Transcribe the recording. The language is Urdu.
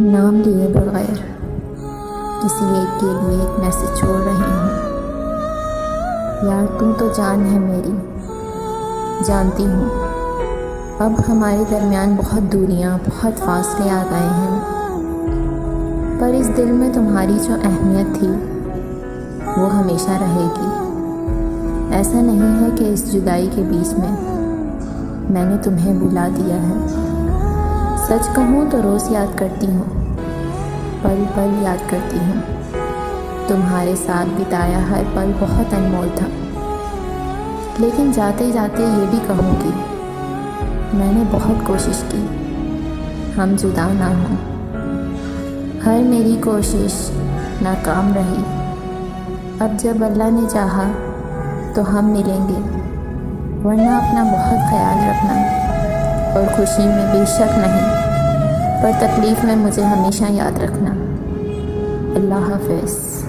نام لیے بغیر کسی ایک کے لیے ایک میسج چھوڑ رہی ہوں۔ یار تم تو جان ہے میری، جانتی ہوں اب ہمارے درمیان بہت دوریاں، بہت فاصلے آ گئے ہیں، پر اس دل میں تمہاری جو اہمیت تھی وہ ہمیشہ رہے گی۔ ایسا نہیں ہے کہ اس جدائی کے بیچ میں نے تمہیں بھلا دیا ہے۔ سچ کہوں تو روز یاد کرتی ہوں، پل پل یاد کرتی ہوں۔ تمہارے ساتھ بتایا ہر پل بہت انمول تھا، لیکن جاتے جاتے یہ بھی کہوں گی میں نے بہت کوشش کی ہم جدا نہ ہوں۔ ہر میری کوشش ناکام رہی۔ اب جب اللہ نے چاہا تو ہم ملیں گے، ورنہ اپنا بہت خیال رکھنا، اور خوشی میں بے شک نہیں، پر تکلیف میں مجھے ہمیشہ یاد رکھنا۔ اللہ حافظ۔